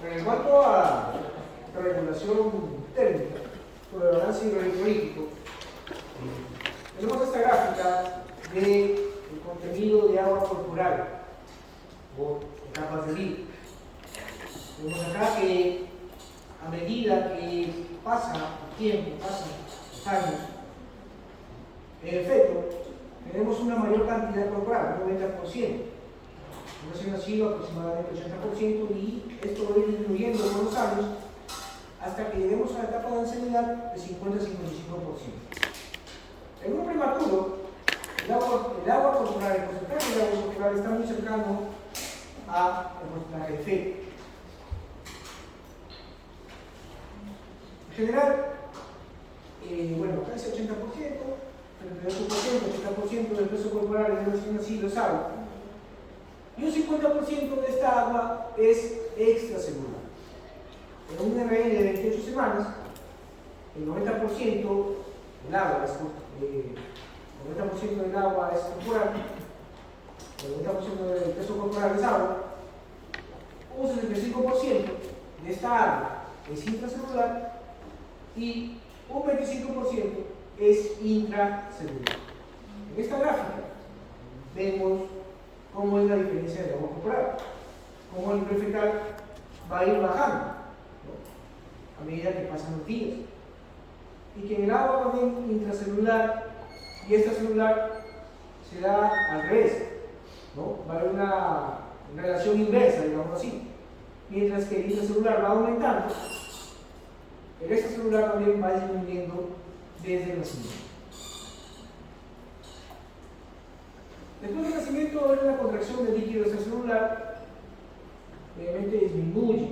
Pero en cuanto a la regulación térmica, por el balance hidroelectrolítico, tenemos esta gráfica del contenido de agua corporal o en capas de vidrio. Vemos acá que a medida que pasa el tiempo, pasan los años, en el feto tenemos una mayor cantidad corporal, un 90%. Recién nacido aproximadamente 80% y esto va a ir disminuyendo con los años hasta que lleguemos a la etapa de ancianidad de 50-55%. En un prematuro, el agua corporal, el porcentaje de agua corporal está muy cercano al porcentaje de feto. En general, bueno, casi 80%, 38%, 80% del peso corporal de recién nacido es agua. Y un 50% de esta agua es extracelular. En un RN de 28 semanas, el 90% del agua es corporal, el 90% del peso corporal es agua, un 65% de esta agua es intracelular y un 25% es intracelular. En esta gráfica vemos cómo es la diferencia de agua corporal, cómo el nivel fecal va a ir bajando, ¿no?, a medida que pasan los días. Y que en el agua también intracelular y extracelular se da al revés, ¿no? Va a haber una relación inversa, digamos así. Mientras que el intracelular va aumentando, el extracelular también va disminuyendo desde el nacimiento. Después del nacimiento hay una contracción del líquido extracelular, obviamente disminuye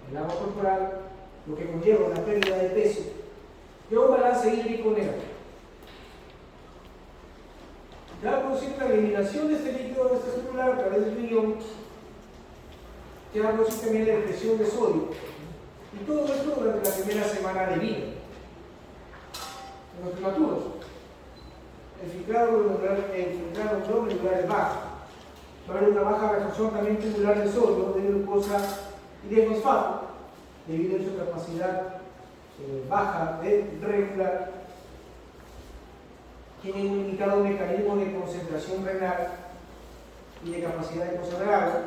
el agua corporal, lo que conlleva una pérdida de peso y un balance hídrico negativo. Ya va a producir la eliminación de este líquido extracelular a través del riñón, que va a producir también la depresión de sodio, y todo esto durante la primera semana de vida. En los prematuros, el filtrado glomerular es bajo. Va a haber una baja reabsorción también tubular de sodio, de glucosa y de fosfato, debido a su capacidad baja de regular. Tiene un limitado mecanismo de concentración renal y de capacidad de conservar agua.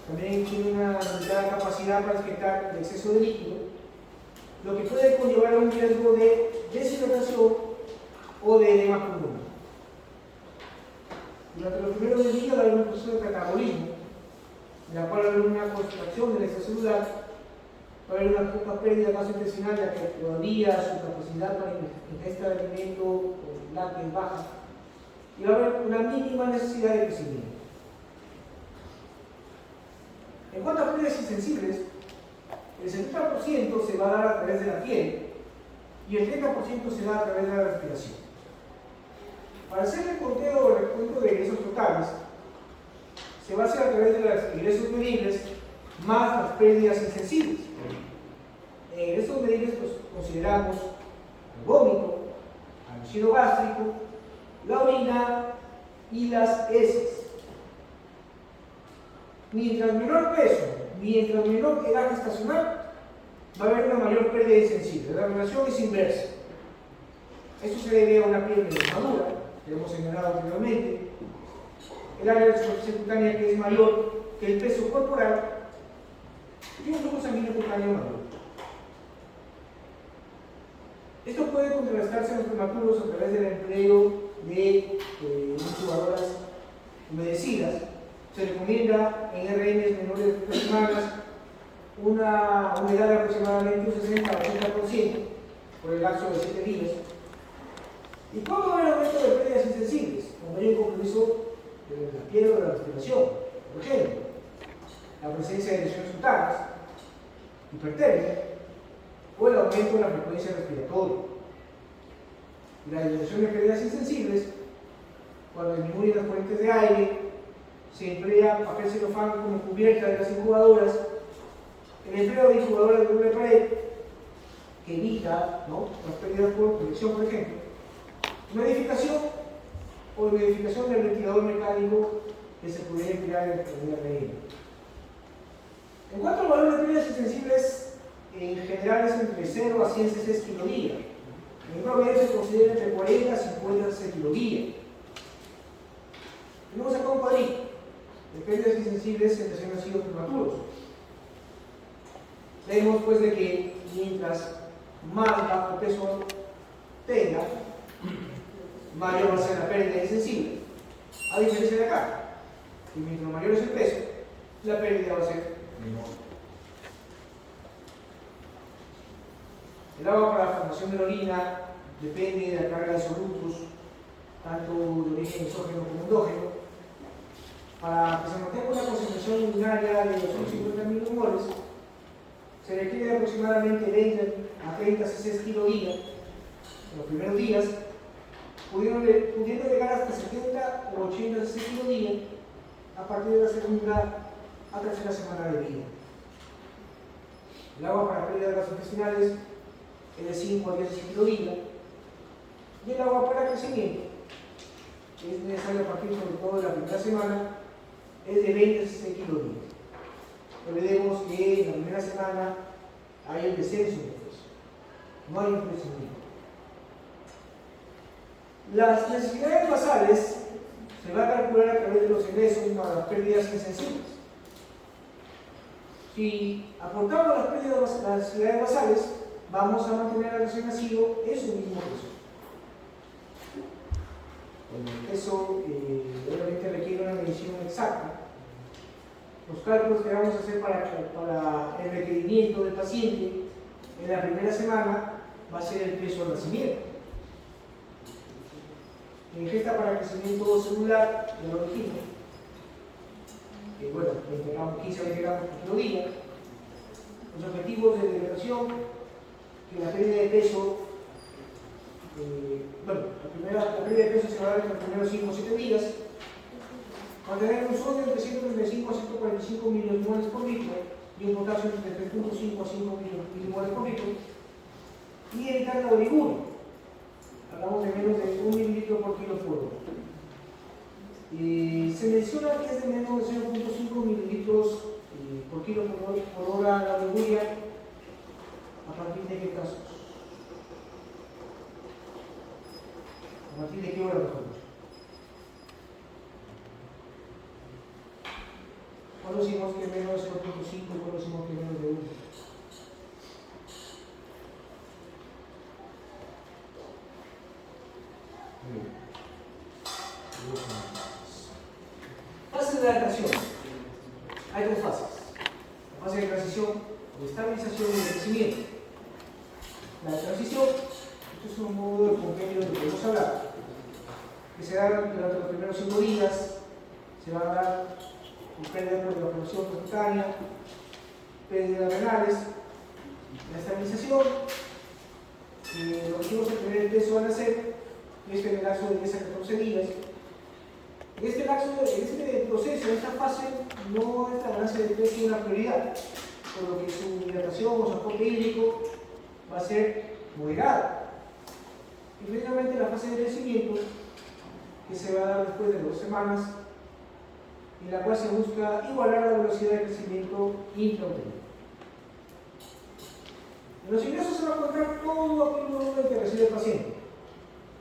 También tiene una limitada capacidad para excretar el exceso de líquido, lo que puede conllevar a un riesgo de deshidratación o de edema pulmonar. Durante los primeros días va a haber un proceso de catabolismo, en la cual va a haber una contracción del extracelular, va a haber una poca pérdida de gastrointestinal, ya que todavía su capacidad para ingesta de alimento o lácteos es baja, y va a haber una mínima necesidad de crecimiento. En cuanto a pérdidas insensibles, el 70% se va a dar a través de la piel y el 30% se da a través de la respiración. Para hacer el conteo o recuento de ingresos totales, se va a hacer a través de los ingresos medibles más las pérdidas insensibles. En ingresos medibles pues, consideramos el vómito, el ácido gástrico, la orina y las heces. Mientras menor peso, mientras menor edad gestacional, va a haber una mayor pérdida insensible. La relación es inversa. Esto se debe a una piel menos madura, que hemos señalado anteriormente, el área de superficie cutánea que es mayor que el peso corporal y un flujo sanguíneo cutáneo mayor. Esto puede contrarrestarse en los prematuros a través del empleo de incubadoras humedecidas. Se recomienda en RNs menores de 3 semanas una humedad de aproximadamente un 60 a 80% por el lapso de 7 días. ¿Y cómo va a haber aumento de pérdidas insensibles? Cuando hay un compromiso de la piel o de la respiración. Por ejemplo, la presencia de lesiones cutáneas, hipertermia o el aumento de la frecuencia respiratoria. Y la disminución de pérdidas insensibles, cuando disminuyen las corrientes de aire, se emplea papel celofán como cubierta de las incubadoras, el empleo de incubadoras de doble pared, que evita, ¿no?, las pérdidas por conexión, por ejemplo, humidificación o humidificación del ventilador mecánico que se pudiera emplear en el RN. En cuanto al valor pérdidas insensibles en general es entre 0 a 100 cc kilo día. En promedio se considera entre 40 a 50 cc kilo día. Tenemos acá un cuadrito de pérdidas insensibles en recién nacidos prematuros. Vemos pues de que mientras más bajo peso tenga, mayor va a ser la pérdida insensible. A diferencia de acá, que mientras mayor es el peso, la pérdida va a ser menor. El agua para la formación de la orina depende de la carga de solutos, tanto de origen exógeno como endógeno. Para que se mantenga una concentración urinaria de 250 milimoles, se requiere aproximadamente 20 a 30 cc kilo día en los primeros días, pudiendo llegar hasta 70 o 80 cc kilo día a partir de la segunda a tercera semana de vida. El agua para pérdida de gases intestinales es de 5 a 10 cc kilo día, y el agua para crecimiento, que es necesario a partir sobre todo de la primera semana, es de 20 cc kilo día. Olvidemos que en la primera semana hay el descenso de peso, no hay un crecimiento. Las necesidades basales se van a calcular a través de los ingresos para las pérdidas insensibles. Si aportamos las necesidades basales, vamos a mantener al recién nacido en su mismo peso. Eso obviamente requiere una medición exacta. Los cálculos que vamos a hacer para el requerimiento del paciente en la primera semana va a ser el peso al nacimiento. Ingesta para crecimiento celular, ya lo dijimos, bueno, le entregamos 15 a 20 gramos por kilo día. Los objetivos de hidratación, que la pérdida de peso, la pérdida de peso se va a dar en los primeros 5 o 7 días. Mantener un sodio entre 135 a 145 milimoles por litro y un potasio entre 3.5 a 5 milimoles por litro, y evitar la oliguria. Hablamos de menos de 1 mililitro por kilo por hora. Se menciona que es de menos de 0.5 mililitros por kilo por hora la oliguria. ¿A partir de qué casos? ¿A partir de qué hora, por favor? ¿Cuándo decimos que menos de 0.5 y cuándo decimos que menos de 1? Fases de adaptación. Hay dos fases. La fase de transición, de estabilización y de crecimiento. La de transición, esto es un modo de compendio del que podemos hablar, que se da durante los primeros 5 días, se va a dar pérdida por evaporación percutánea, pérdidas renales. La estabilización, lo que vamos a tener el peso al nacer, en el lapso de 10 a 14 días. En este proceso, en esta fase, no es la ganancia de peso una prioridad, por lo que su hidratación o su aporte hídrico va a ser moderado. Y finalmente la fase de crecimiento, que se va a dar después de 2 semanas, en la cual se busca igualar la velocidad de crecimiento intrauterino. En los ingresos se va a encontrar todo aquel volumen que recibe el paciente,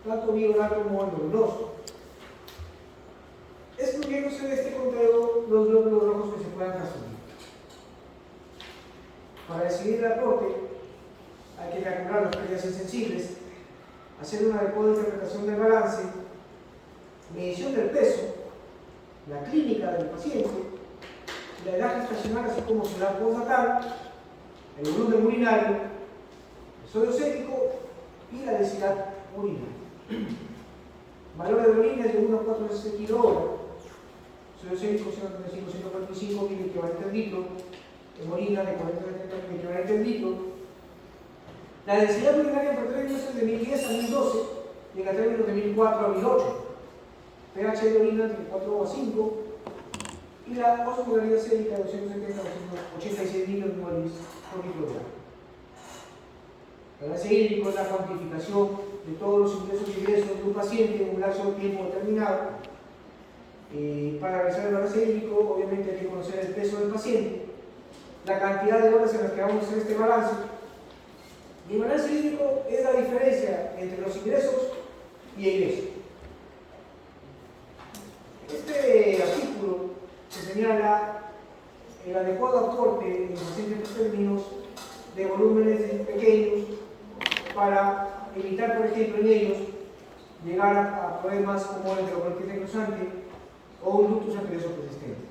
tanto bioral como endovenoso, excluyéndose de este conteo los glóbulos rojos que se puedan transferir. Para decidir el aporte, hay que calcular las pérdidas insensibles, hacer una adecuada interpretación del balance, medición del peso, la clínica del paciente, la edad gestacional, así como su edad postnatal, el volumen urinario, el sodio sérico y la densidad urinaria. Valores de orina de 1 a 4 cc kilo hora, sodio sérico 135-145 mil equivalente al litro, en orina de 40 a 30 mil equivalente al litro. La densidad urinaria entre términos es de 1010 a 1012 y en términos de 1004 a 1008. pH de orina entre 4 a 5 y la osmolaridad sérica de 270 a 286 milimoles por litro de agua. El balance hídrico es la cuantificación de todos los ingresos y egresos de un paciente en un lapso de tiempo determinado. Para realizar el balance hídrico, obviamente hay que conocer el peso del paciente, la cantidad de horas en las que vamos a hacer este balance. Y el balance hídrico es la diferencia entre los ingresos y egresos. Este artículo se señala el adecuado aporte en distintos términos de volúmenes pequeños para evitar, por ejemplo, en ellos llegar a problemas como el de la corriente engrosante o un ductus arterioso persistente.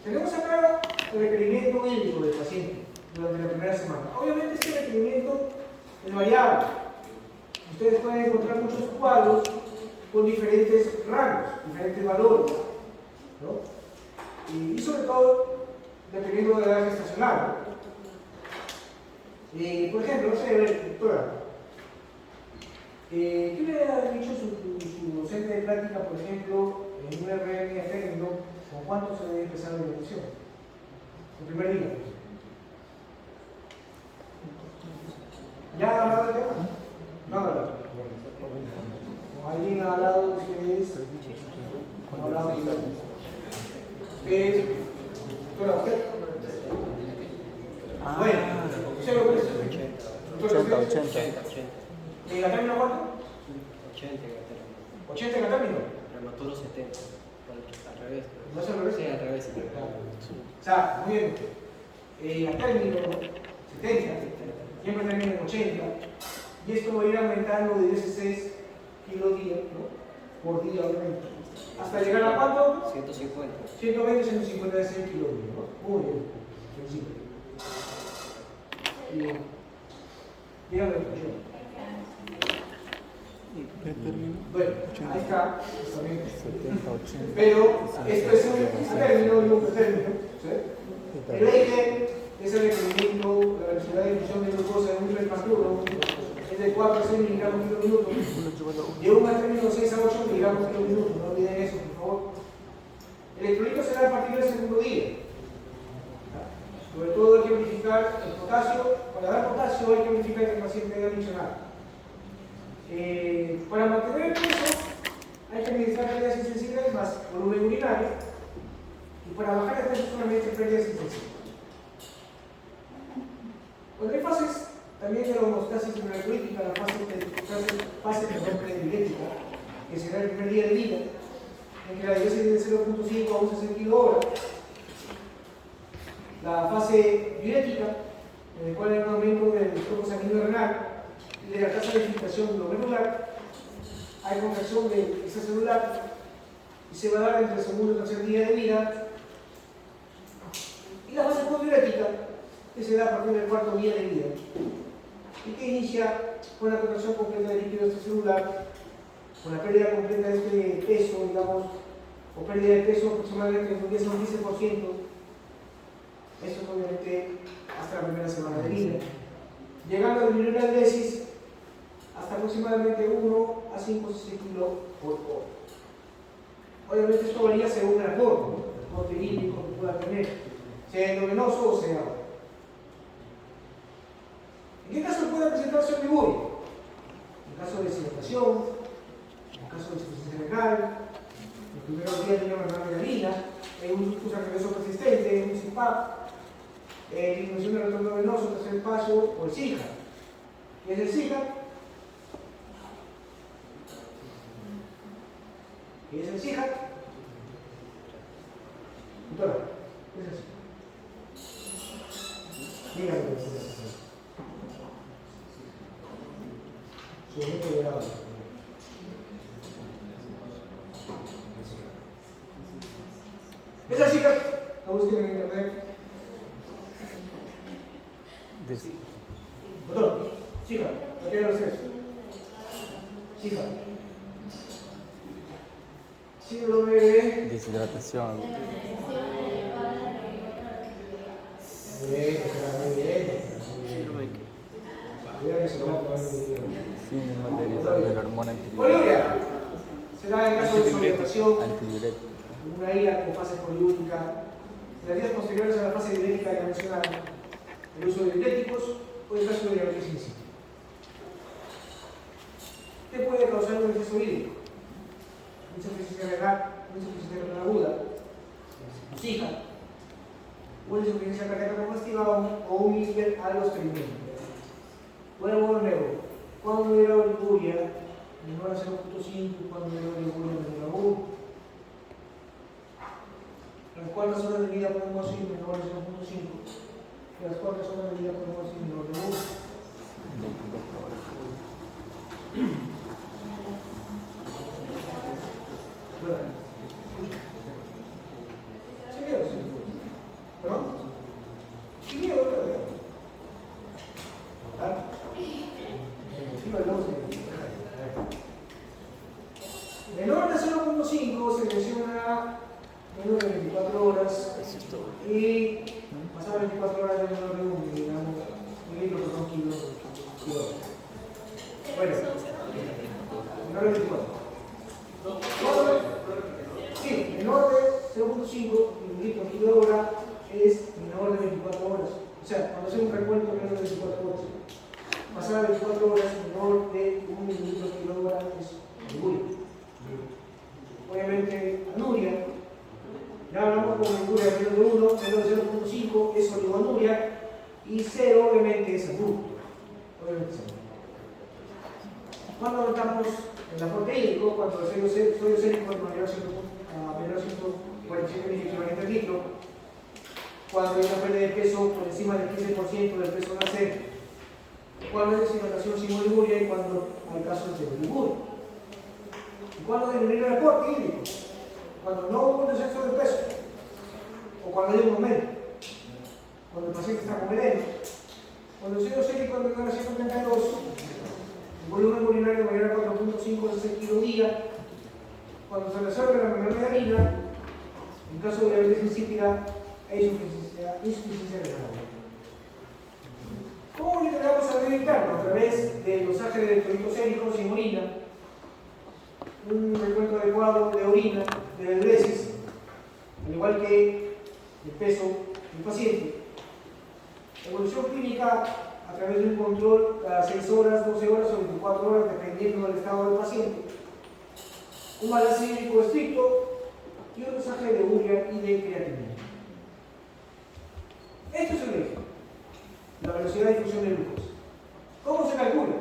Tenemos acá el requerimiento hídrico del paciente durante la primera semana. Obviamente este requerimiento es variable. Ustedes pueden encontrar muchos cuadros con diferentes rangos, diferentes valores, ¿no? Y sobre todo dependiendo de la edad gestacional. Por ejemplo, no sé, doctora, ¿qué le ha dicho su docente de práctica, por ejemplo, en un RM término, con cuánto se debe empezar la evaluación? El primer día. ¿Ya ha hablado del tema? No ha hablado. ¿Alguien ha hablado de ustedes? ¿No ha hablado de ustedes? Doctora, ¿usted? Bueno, ¿usted lo que es? 80. ¿Y la término cuánto? 80 ¿80 en la término? Prematuro 70. Al revés. ¿No es al revés? Sí, al revés. O sea, muy bien. La término 70, siempre termina en 80, y esto va a ir aumentando de 16 kilos día, ¿no? Por día, obviamente. Hasta llegar a cuánto? 150. 120, 156 kilos día, ¿no? Muy bien. Sencillo. Bien. Dígame, yo. Bueno, ahí está, justamente. Pero esto es un término, digo que término. ¿Sí? El eje es el requerimiento, la velocidad de difusión de glucosa en un prematuro es de 4 a 6 miligramos por minuto. De 1 al término 6 a 8 miligramos por minuto. No olviden eso, por favor. El electrolito será a partir del segundo día. Sobre todo hay que verificar el potasio. Para dar potasio hay que verificar que el paciente haya mencionado. Para mantener el peso hay que administrar pérdidas insensibles más volumen urinario, y para bajar el peso solamente pérdidas insensibles. Cuando hay fases también de la homeostasis electrolítica, la fase prediurética, que será el primer día de vida, en que la diuresis es de 0.5 a 11 centímetros hora, la fase diurética, en el cual hay un aumento del flujo sanguíneo renal y de la tasa de filtración glomerular, hay contracción del extracelular y se va a dar entre el segundo y el tercer día de vida. Y la fase postdiurética, que se da a partir del cuarto día de vida y que inicia con la contracción completa del líquido extracelular, con la pérdida completa de este peso, digamos, o pérdida de peso aproximadamente de un 10 a un 15%. Esto es obviamente hasta la primera semana de vida, llegando a disminuir la diuresis hasta aproximadamente 1 a 5 kilos por hora. Obviamente esto varía según el aporte, ¿no? El aporte hídrico que pueda tener, sea endovenoso o sea. ¿En qué caso puede presentarse oligorio? En caso de deshidratación, en caso de insuficiencia renal, los primeros días de una enfermedad de harina, un ductus arterioso persistente, un CPAP, disminución del retorno venoso, tercer paso, o el SIGA. ¿Qué es el SIGA? ¿Qué es el SIGA? Doctora, ¿qué es el SIGA? Dígame, su momento de grado. Esa SIGA, la busquen en internet. Doctor, SIGA, ¿a qué hora es eso? SIGA. Síndrome de deshidratación. Síndrome de la hormona poliuria. Será en caso de sobredotación, antidiurética. una ira con fase poliúrica. En las días posteriores a la fase diurética ya mencionaron el uso de diuréticos o el caso de diabetes insípida. ¿Qué puede causar un exceso hídrico? Insuficiencia renal, insuficiencia renal aguda, SIGA, una insuficiencia cardíaca congestiva o un hiper aldosteronismo. Vuelvo de nuevo. Cuando el oliguria menor a 0.5, cuando el oliguria menor a 1. Las 4 horas de vida podemos decir menor a 0.5. Las 4 horas de vida podemos decir menor de 1. ¿Sí veo? ¿Sí? ¿Perdón? ¿Sí veo? ¿Ah? Sí, menor de 0.5 se menciona menos de 24 horas y pasar 24 horas de menor de 1, digamos, un litro por un kilo. Bueno, menor de 24. Sí, menor de 0.5 litro por kilo hora es menor de 24 horas. O sea, cuando hacemos un recuento menos de 24 horas. Pasar a 24 horas menor de 1 mililitro por kilo hora es orgullo. Obviamente, anuria. Ya hablamos con anuria menos de 1, menos de 0.5 es oligoanuria y 0 obviamente es anuria. Obviamente es anuria. Cuando notamos el aporte hídrico, cuando el sodio sérico es mayor a 147 miligramos por litro, cuando hay una pérdida de peso por encima del 15% del peso nacer, cuando es deshidratación sin oliguria y cuando hay casos de oliguria. ¿Y cuándo disminuir el aporte hídrico? Cuando no hubo un descenso de peso o cuando hay un aumento, cuando el paciente está con veneno, cuando el sodio sérico es menor a 132, el volumen urinario mayor a 4.5 kg día, cuando se resuelve la menor de harina, en caso de diabetes insípida e insuficiencia renal. ¿Cómo monitoreamos al medio interno? A través de dosaje de electrolitos séricos en orina, un recuento adecuado de orina, de diuresis, al igual que el peso del paciente. Evolución clínica a través de un control cada 6 horas, 12 horas o 24 horas, dependiendo del estado del paciente. Un balance hídrico estricto y un dosaje de urea y de creatinina. Esto es el eje, la velocidad de difusión de glucosa. ¿Cómo se calcula?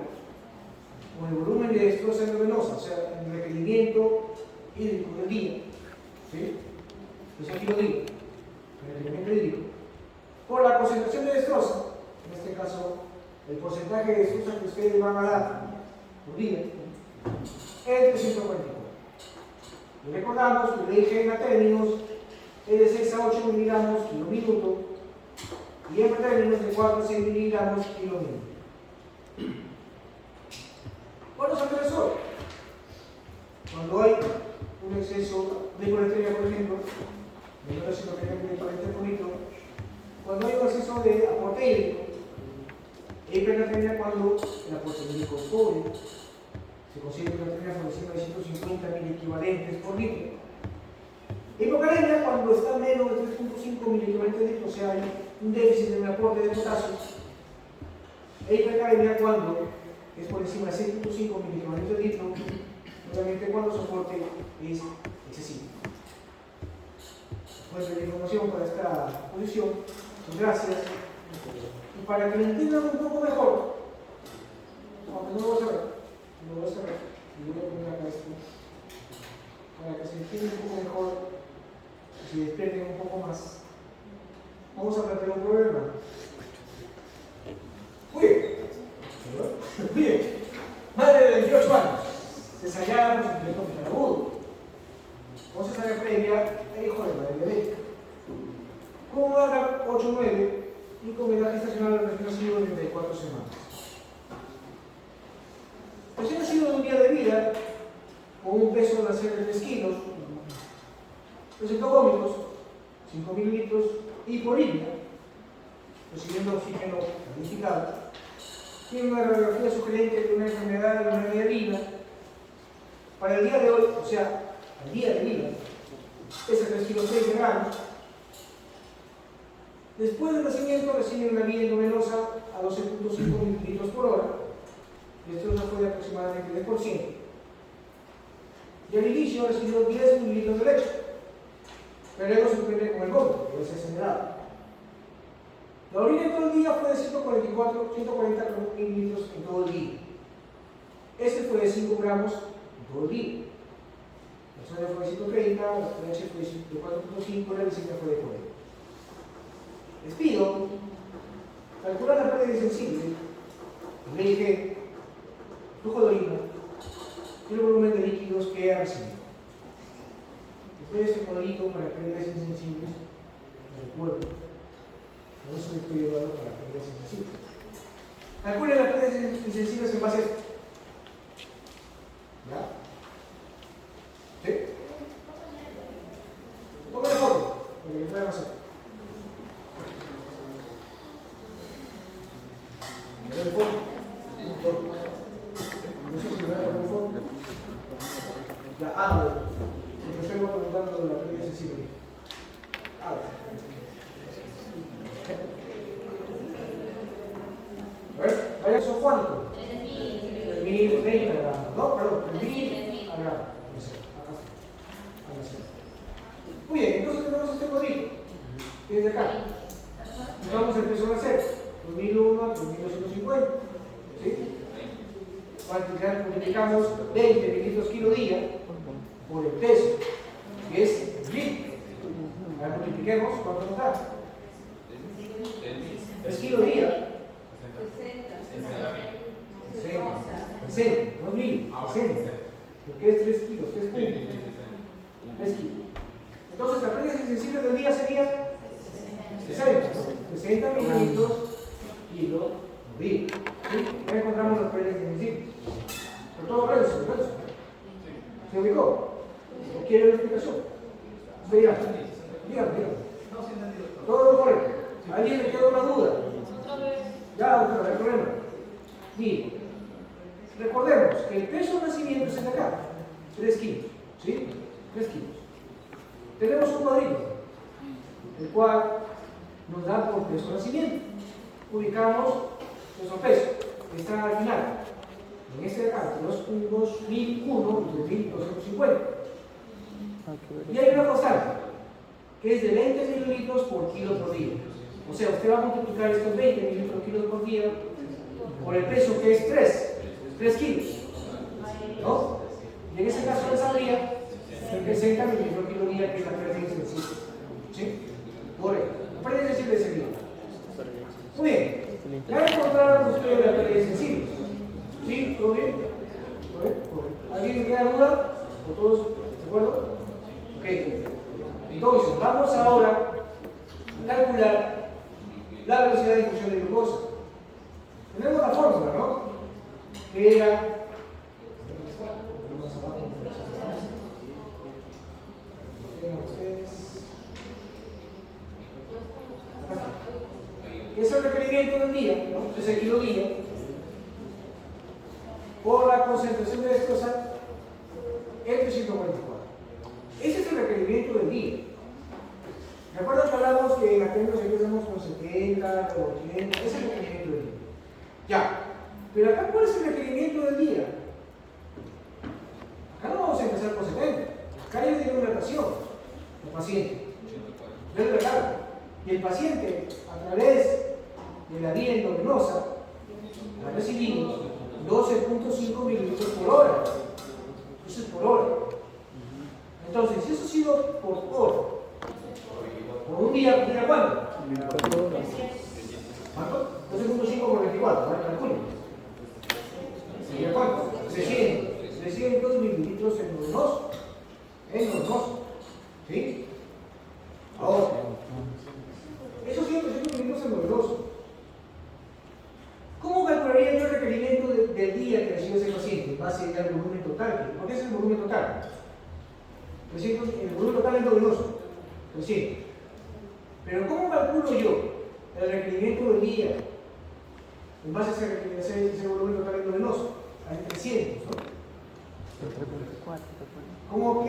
Con el volumen de destroza endovenosa, o sea, el requerimiento hídrico del día. ¿Sí? Entonces aquí lo digo, el requerimiento hídrico. Por la concentración de destroza, en este caso, el porcentaje de destroza que ustedes van a dar por día, es de 144. Y recordamos que el eje en términos es de 6 a 8 miligramos kilo minuto y en términos de 4 a 6 miligramos kilo minuto. ¿Cuándo se regresó? Cuando hay un exceso de hiponatremia, por ejemplo, menor de 130 por litro, cuando hay un exceso de aporte hídrico, hipernatremia cuando el aporte hídrico es pobre, se consigue hipernatremia por encima de 150 miliequivalentes por litro. Hipocalemia cuando está menos de 3.5 miliequivalentes por litro, o sea, hay un déficit en el aporte de potasio. E hipercalemia cuando es por encima de 6.5 miliequivalentes por litro, obviamente cuando su aporte es excesivo. Pues la información para esta posición, muchas gracias. Y para que lo entiendan un poco mejor, aunque no lo vas a ver, lo vas a ver, y voy a poner acá esto, para que se entienda un poco mejor, y se despierten un poco más. Vamos a plantear un problema. Muy bien. Madre de 28 años, cesariana por sufrimiento fetal agudo. Con cesárea previa e hijo de madre diabética. Con edad 8-9 y con edad gestacional de recién nacido de 34 semanas. Recién nacido de un día de vida, con un peso de nacer de 3 kilos, presentó vómitos, 5 mililitros, hipolimia, recibiendo oxígeno calificado. Tiene una radiografía sugerente de una enfermedad de la medialina. Para el día de hoy, o sea, al día de vida, pesa 3 kilos 6 gramos. Después del nacimiento recibe una vía endovenosa a 12.5 mililitros por hora. Y esto fue de aproximadamente 10%. Y al inicio recibió 10 mililitros de leche. Pero luego se prende con el vómito, que es acelerado. La orina en todo el día fue de 140 mililitros en todo el día. Ese fue de 5 gramos en todo el día. La soya fue de 130, la pH fue de 4.5, la glicemia fue de 40. Les pido calcular la pérdida sensible. Le dije flujo de orina y el volumen de líquidos que ha recibido. Después este cuadrito para pérdidas insensibles del cuerpo. No se estoy llevando para pérdidas insensibles. Calculen las pérdidas insensibles en base a esto. ¿Ya? ¿Sí? Pongan la foto para que puedan hacer. ¿Ven el foto? No sé si me van a poner el foto. Ya, porque estoy preguntando de la pérdida sensible. A ver, vaya, ¿son cuánto? 1030 gramos. No, perdón, 1000 gramos. Muy bien, entonces tenemos este cuadrito, que es de acá. Vamos a empezar a hacer 2001 a 2250. ¿Sí? Multiplicamos 20 mililitros kilo día por el peso, que es 1000. Ahora multipliquemos, ¿cuánto nos da? 3 kilo día. 60, no es 1000, 60. Porque es 3 kilos, 3 puntos. 3 kilos. Entonces la pérdida sensible del día sería 60 mililitros kilo día. ¿Sí? Ya encontramos las pérdidas sensibles. Por todo precio. ¿Se ubicó? ¿O quiere una explicación? Dígame. Todo lo correcto. ¿A alguien le quedó una duda? Ya, doctor, no hay problema. Mire, recordemos que el peso de nacimiento es en acá, 3 kilos. ¿Sí? 3 kilos. Tenemos un cuadrito, el cual nos da por peso de nacimiento. Ubicamos nuestro peso, que está al final. En este de acá, 2001 y 2250. Y hay una constante, que es de 20 mililitros por kilo por día. O sea, usted va a multiplicar estos 20 mililitros por kilo por día por el peso que es 3 kilos. ¿No? Y en ese caso le saldría 60 mililitros por kilo día, que es la pérdida sensible. ¿Sí? Correcto. La pérdida sensible sería. Muy bien. Ya encontraron ustedes la pérdida sensible. ¿Sí? ¿Todo bien? ¿Todo bien? Correcto. ¿Alguien le queda duda? ¿O todos de acuerdo? Ok. Entonces, vamos ahora a calcular la velocidad de difusión de glucosa. Tenemos la fórmula, ¿no? Que era es el requerimiento del día, ¿no? Es el kilo día por la concentración de dextrosa entre 144. Ese es el requerimiento del día. ¿Recuerdan que hablamos que en aquellos empezamos con 70, con 80? Ese es el requerimiento del día. Ya. Pero acá, ¿cuál es el requerimiento del día? Acá no vamos a empezar con 70. Acá ya tiene una relación el paciente. Desde la carga. Y el paciente, a través de la vía endovenosa, ha recibido 12.5 mililitros por hora. Eso es por hora. Entonces, si eso ha sido por hora, por un día, ¿sería cuánto? ¿Cuánto? 12.5 por 24, ¿vale? Calculen. ¿Sería cuánto? 300 mililitros endovenoso. Endovenoso. ¿Sí? Ahora, esos 100 mililitros endovenoso. ¿Cómo calcularía yo el requerimiento del día que recibe ese paciente en base al volumen total? ¿Por qué es el volumen total? El volumen total endovenoso. 300. Pero ¿cómo calculo yo el requerimiento del día en base a ese volumen total endovenoso? Hay 300, ¿no? ¿Cómo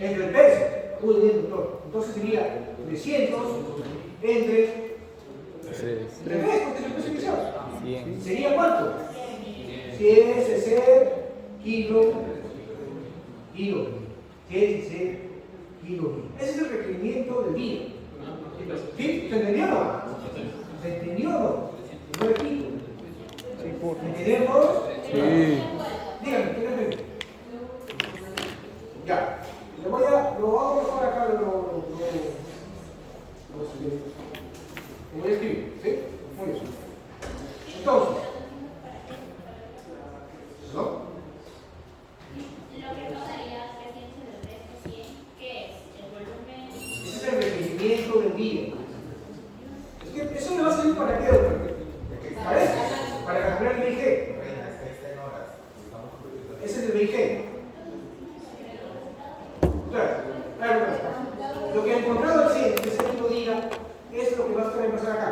entre el peso? Muy bien, doctor. Entonces sería 300 entre 3, porque es el peso inicial. 100. ¿Sería cuánto? 100 cc kilo. 100 cc kilo día. Ese es el requerimiento del día. ¿Sí? ¿Se entendió o no? ¿Se entendió o no? No repito. ¿Me entendieron todos? Sí. Díganme, ¿quién entendió? Ya. Lo vamos a mejor acá, lo voy a escribir, ¿sí? Muy bien. Entonces, ¿no? Lo que pasaría 300 de 100, ¿qué es? El volumen. Ese es el requerimiento del día. Es que eso le va a servir para qué, doctor? ¿Para eso? Para calcular el BIG. Ese es el BIG. Claro. Lo que ha encontrado el 100, que ese mismo día, es lo que va a pasar acá.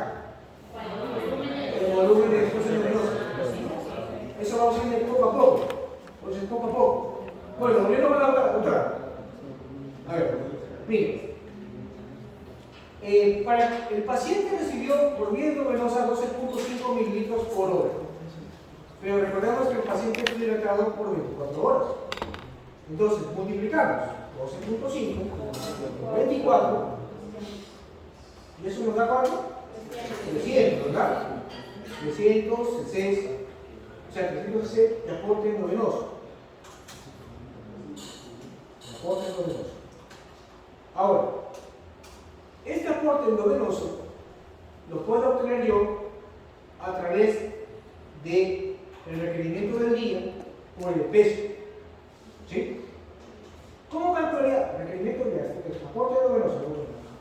El volumen de explosión luminosa. Eso vamos a ir poco a poco. Entonces, poco a poco. Bueno, volviendo a la otra. A ver, miren. Para el paciente recibió por vía endovenosa 12.5 mililitros por hora. Pero recordemos que el paciente fue hidratado por 24 horas. Entonces, multiplicamos 12.5 por 24. ¿Y eso nos da cuánto? 300, ¿verdad? 360. O sea, 360 de aporte endovenoso. Aporte endovenoso. Ahora, este aporte endovenoso lo puedo obtener yo a través del requerimiento del día por el peso. ¿Sí? ¿Cómo calcularía? Requerimiento del día, aporte endovenoso.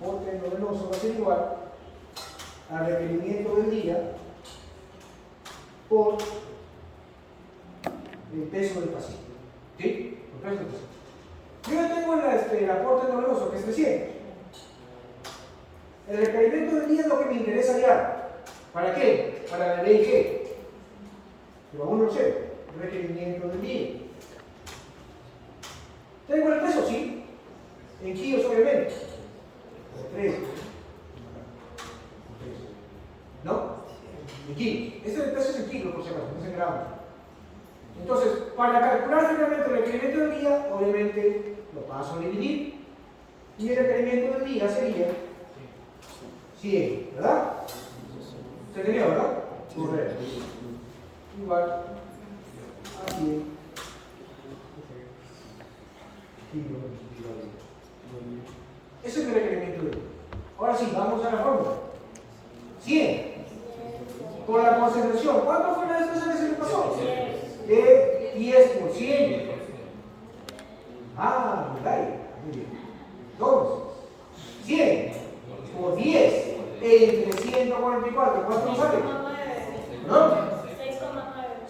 Aporte endovenoso va a ser igual al requerimiento del día por el peso del paciente. ¿Sí? Por el peso del paciente. Yo ya tengo el aporte endovenoso que es 300. El requerimiento del día es lo que me interesa ya. ¿Para qué? Para la ley G. Pero aún no sé. Requerimiento del día. ¿Tengo el peso? Sí. En kilos, obviamente. 3. ¿No? En kilos. Este peso es en kilos, por si acaso, no es en gramos. Entonces, para calcular finalmente el requerimiento del día, obviamente lo paso a dividir. Y el requerimiento del día sería 100, ¿verdad? ¿Se entendió, verdad? Correcto. Igual a 100 kilos. Ese es el requerimiento del día. Ahora sí, vamos a la fórmula. 100. Por la concentración. ¿Cuánto fue la despensa que se le pasó? De 10%. Ah, ¿verdad? Muy bien. Entonces, 100 por 10 entre 144. ¿Cuánto nos sale? ¿No?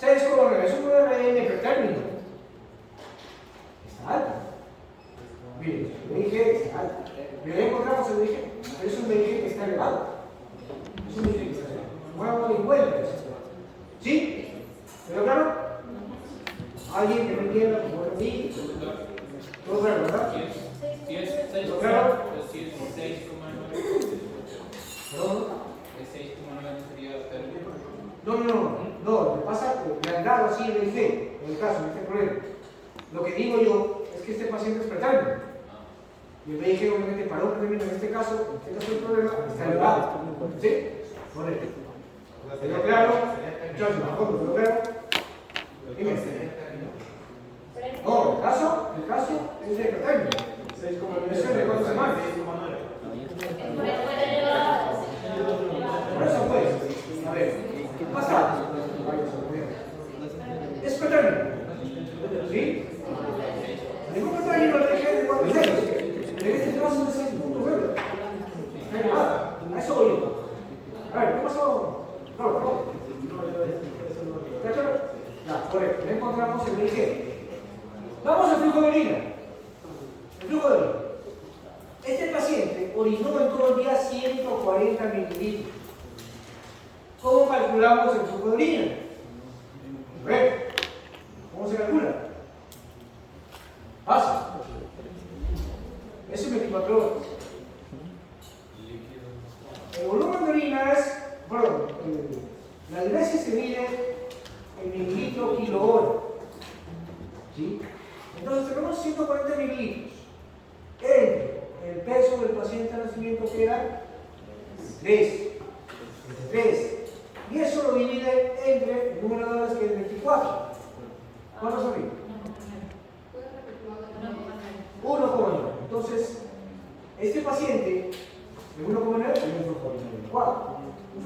6,9. Es un 9 per término. Está alto. Miren, el BIG está alto. Pero ya encontramos el BIG. Pero es un BIG que está elevado. Es un BIG que está elevado. Bueno, en cuenta. ¿Sí? ¿Pero claro? ¿Alguien que me entienda? Por mí. ¿Todo claro, verdad? ¿Todo claro? No, lo que pasa es que me han dado así en el C, en el caso, en este problema. Lo que digo yo es que este paciente es pretérmino. Y el BIG obviamente para un pretérmino en este caso el problema está elevado. ¿Sí? Correcto. ¿Quedó claro? Muchachos, ¿quedó claro? Dime. No, el caso es de pretérmino. Es el de 4 semanas. Por eso pues, a ver, ¿qué pasa? Es pretérmino. ¿Sí? Ningún pretérmino le deje de 4 6. En este caso es 6.9. No hay nada. A eso voy yo. A ver, ¿qué pasó? No. Ya, correcto. Ya encontramos el BIG. Vamos al flujo de orina. El flujo de orina. Este paciente orinó en todo el día 140 mililitros. ¿Cómo calculamos el flujo de orina? Correcto. ¿Cómo se calcula? Fácil. Eso es 24 horas. El volumen de orina es, perdón, la diuresis se mide en mililitro kilo hora. ¿Sí? Entonces tenemos 140 mililitros entre crecimiento que era 3. Y eso lo divide entre el número de horas que es 24. ¿Cuánto son? 1,9. Entonces, este paciente de 1,9 tiene un flujo de 4. El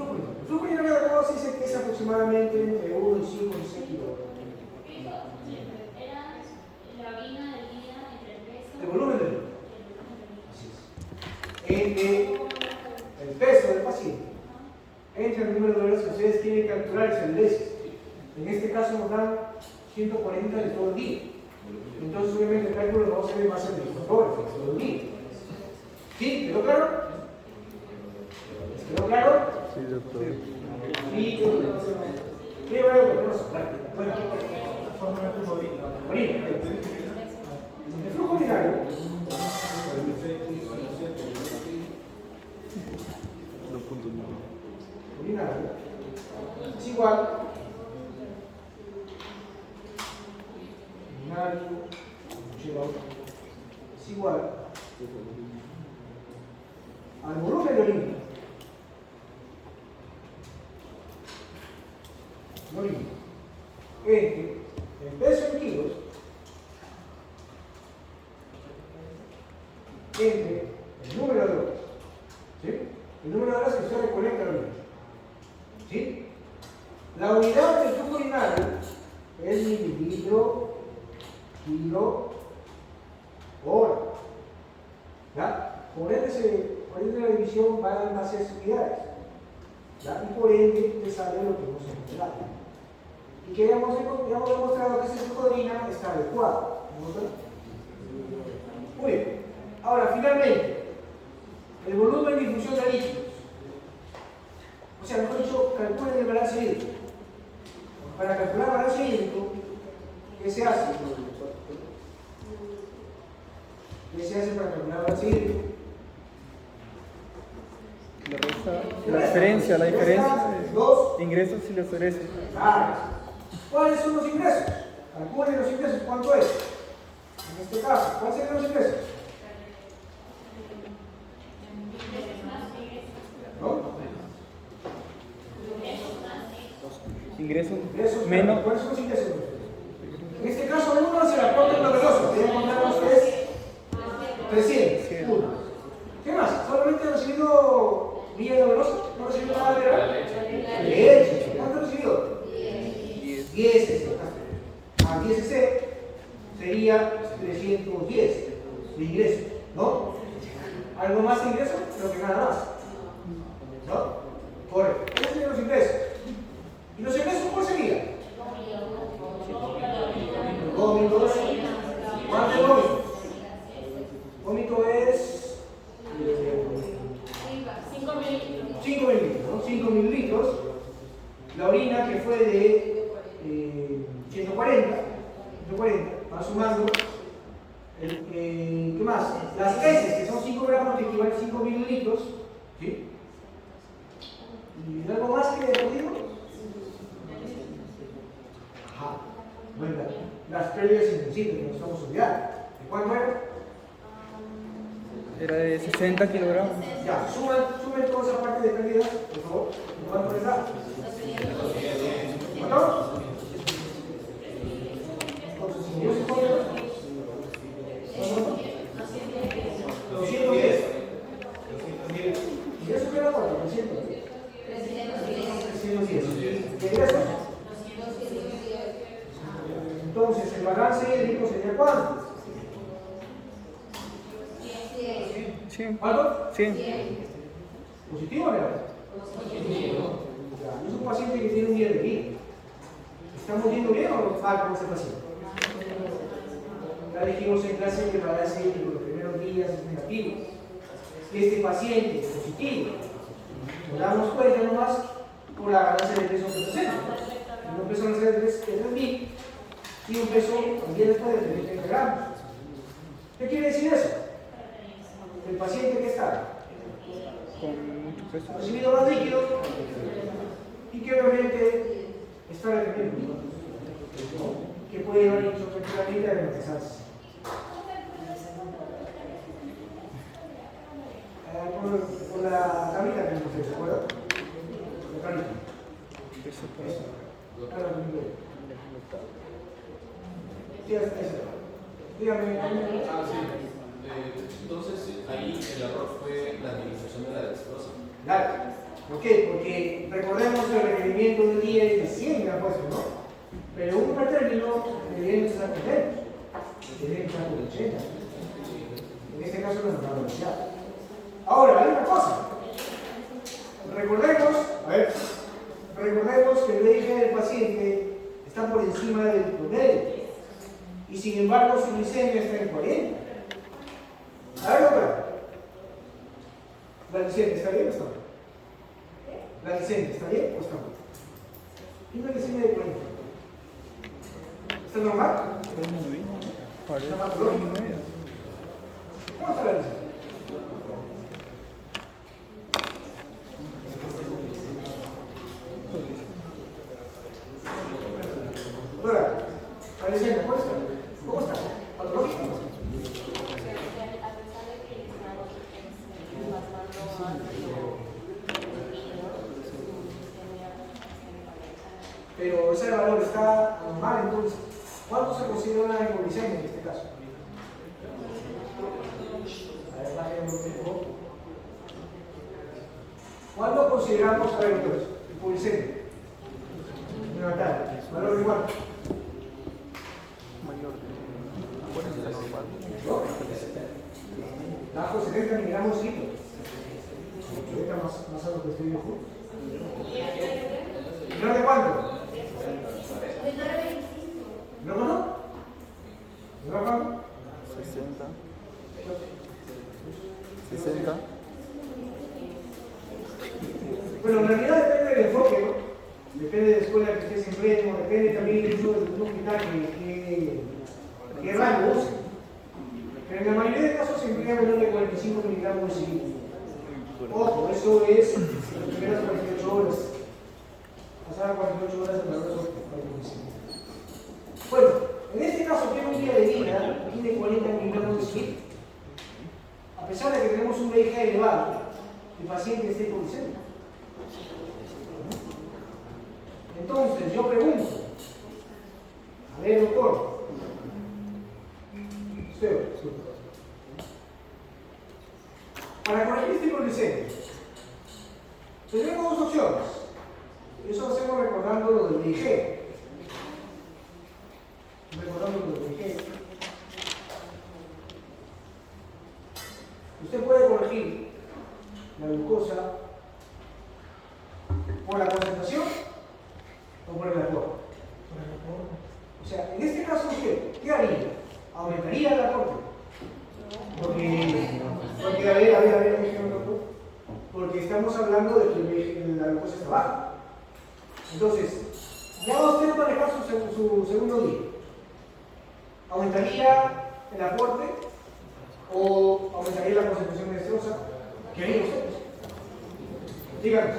flujo dinámico se dice que es aproximadamente entre 1 y 5 y 6 kilogramos. Era la orina del día entre el peso. El volumen del día. Así es. Entre el peso del paciente, entre el número de horas que ustedes tienen que calcular es el veces. En este caso nos dan 140 de todo el día. Entonces, obviamente, el cálculo no se ve más en 24 horas, es todo el día. ¿Sí? ¿Quedó claro? ¿Les quedó claro? Sí, doctor. Sí, quedó claro. ¿Qué va a haber que nos práctica? Bueno, orina. El flujo urinario es igual es igual al volumen de orina. Entre el peso en kilos entre el número de horas. ¿Sí? El número de horas que usted recolecta la orina. ¿Sí? La unidad del flujo urinario es mililitro, kilo, hora. ¿Ya? Por ende la división va a dar más unidades. ¿Ya? Y por ende te sale lo que hemos encontrado. Y que ya hemos demostrado que ese flujo de orina está adecuado. Muy bien. Ahora, finalmente, el volumen de difusión de líquidos. O sea, mejor dicho, calculen el balance hídrico. Para calcular el balance hídrico, ¿qué se hace? ¿Qué se hace para calcular el balance hídrico? La diferencia. Dos. Ingresos y los egresos. ¿Cuáles son los ingresos? Calculen los ingresos, ¿cuánto es? En este caso, ¿cuáles serían los ingresos? ¿No? Ingresos Menos. ¿Cuáles son los ingresos? En este caso, uno se le aporta novedoso. Voy a contar a ustedes 300. Uno. ¿Qué más? ¿Solamente he recibido vía novedosa? ¿No he recibido nada de verdad? 10. ¿Cuánto he recibido? 10 es el caso. A 10 sería 310 de ingresos, ¿no? ¿Algo más de ingresos? Creo que nada más. ¿No? Correcto. ¿Cuáles serían los ingresos? ¿Y los ingresos cuál sería? Vómitos. ¿Cuántos vómitos? Vómito es 5 mililitros, ¿no? 5 mililitros. La orina que fue de 140, va sumando. ¿Qué más? Las heces, que son 5 gramos, que equivalen a 5 mililitros. ¿Sí? ¿Y algo más que digo? Ajá. Bueno, las pérdidas intensivas que nos estamos olvidando. ¿De cuánto era? Era de 60 kilogramos. Ya, sumen toda esa parte de pérdidas, por favor. ¿De cuánto les da? ¿Cuánto? Entonces, si yo se pone 210. ¿Y eso qué era cuánto? 310. ¿Qué era eso? Entonces, el balance hídrico sería ¿cuánto? Sí. ¿Cuánto? 100. ¿Positivo o negativo? Positivo. Es un paciente que tiene un día de vida. ¿Estamos viendo bien o no falta con ese paciente? Ya dijimos en clase que el balance hídrico los primeros días es negativo. Este paciente es positivo. Nos damos cuenta nomás por la ganancia de peso que presenta. Un peso de 3.000 y un peso un día después de 30 gramos. ¿Qué quiere decir eso? El paciente que está Con mucho peso. ha recibido más líquido y que obviamente está reteniendo, que puede llevar incluso tranquilamente a dermatizarse. por la tablita que nos puse, ¿de acuerdo? La tablita. Peso por Eso. Claro, sí, eso. Dígame. Entonces, ahí el error fue la administración de la dextrosa. Claro. ¿Por qué? Porque recordemos que el requerimiento del día es de 100 gramos, ¿no? Pero un pretérmino debería estar con menos. Debería estar con 80. En este caso no es una velocidad. Ahora, hay una cosa. Recordemos que el VIG del paciente está por encima del promedio. Y sin embargo, su glicemia está en 40. A ver, doctora. ¿La glicemia está bien o está mal? ¿La glicemia está bien o está mal? ¿Y una glicemia de 40? ¿Está normal? Parece ¿Está que patológica? ¿Cómo está la glicemia? Doctora, ¿la glicemia cómo está? ¿Cómo está? ¿Patológica? Pero ese valor está normal, entonces, ¿cuánto se considera una hipoglicemia en este caso? A ver, bájenme un poco. ¿Cuándo consideramos, a ver, entonces, hipoglicemia? Levantar, valor igual. mayor de 40 normal. Bajo 70 miligramos litro. 70 más alto que estoy yo. ¿Menor de cuánto? ¿No? ¿Menor de cuánto? 60. Bueno, en realidad depende del enfoque, ¿no? Depende de la escuela que estés en pleno, depende también incluso del hospital que rango use. Pero en la mayoría de casos se emplea menor de 45 miligramos de cilindro. Ojo, eso es en las primeras 48 horas. Pasadas 48 horas de valor sobre 45. Bueno, en este caso tiene un día de vida, tiene 40 miligramos de cilindro. A pesar de que tenemos un VIG elevado, el paciente está hipoglicémico. Entonces, yo pregunto, a ver, doctor, usted, para corregir este hipoglicemia, tenemos dos opciones. Eso lo hacemos recordando lo del VIG. Recordando lo del VIG. Usted puede corregir la glucosa por la concentración o por el aporte. O sea, en este caso, ¿qué haría? ¿Aumentaría el aporte? Porque a ver, doctor. Porque estamos hablando de que la glucosa está baja. Entonces, ya va usted a manejar su segundo día. ¿Aumentaría el aporte o aumentaría la concentración de dextrosa? ¿Qué haría usted? Díganos.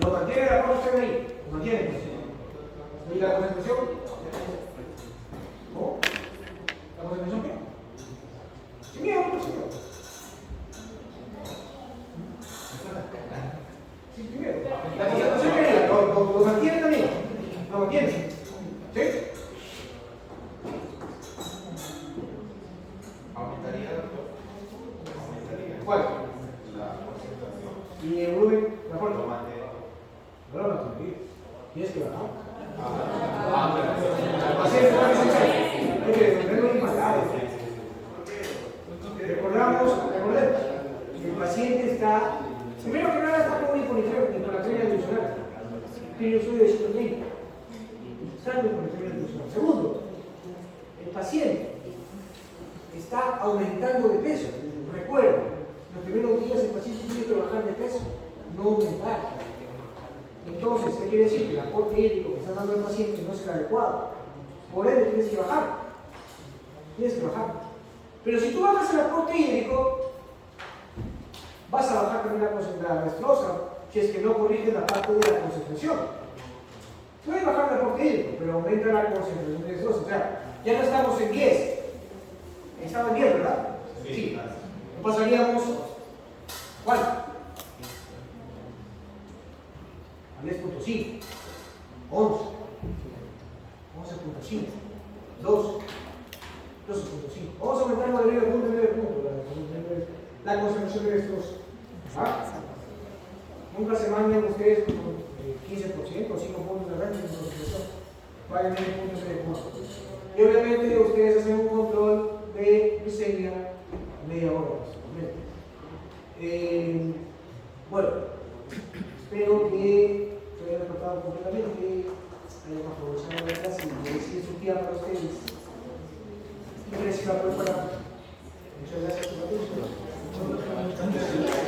¿Lo mantiene la concentración ahí? ¿Lo mantiene? ¿Y la concentración? ¿No? ¿La concentración qué? Sin miedo, por favor. Sin miedo. La concentración qué? ¿Lo mantiene también? ¿Lo mantiene? ¿Sí? ¿Aumentaría, doctor? ¿Cuál? ¿Y el volumen? ¿La forma? Lo mantiene. No lo mantendría. Tienes que bajar. El paciente está necesario. Hay que devolverlo impagado. Recordemos, el paciente está, primero que nada, está con hiponatremia adicional. Tiene un estudio de citoquímica. Está con hiponatremia adicional. Segundo, el paciente está aumentando de peso. Recuerda, los primeros días el paciente tiene que bajar de peso, no aumentar. Entonces, ¿qué quiere decir? Que el aporte hídrico que está dando el paciente no es el adecuado. Por ende, tienes que bajar. Tienes que bajar. Pero si tú bajas el aporte hídrico, vas a bajar también la dextrosa. si es que no corrigen la parte de la concentración. Puede bajar el aporte hídrico, pero aumenta la concentración de S2. O sea, ya no estamos en 10. Estaba en 10, ¿verdad? Sí. Pasaríamos, ¿cuál? A 10.5, 11, 11.5, 2, 12.5. Vamos a aumentar de 9 puntos, la concentración de estos. ¿Ah? Nunca se manden ustedes con 15% o 5 puntos de rango de concentración. Vayan 9 puntos, 9 puntos. Y obviamente ustedes hacen un control de miseria media hora más. Bueno, espero que se hayan tratado completamente, hayan aprovechado la clase y si es un día para ustedes. Y que les sirva para. Muchas gracias por la atención.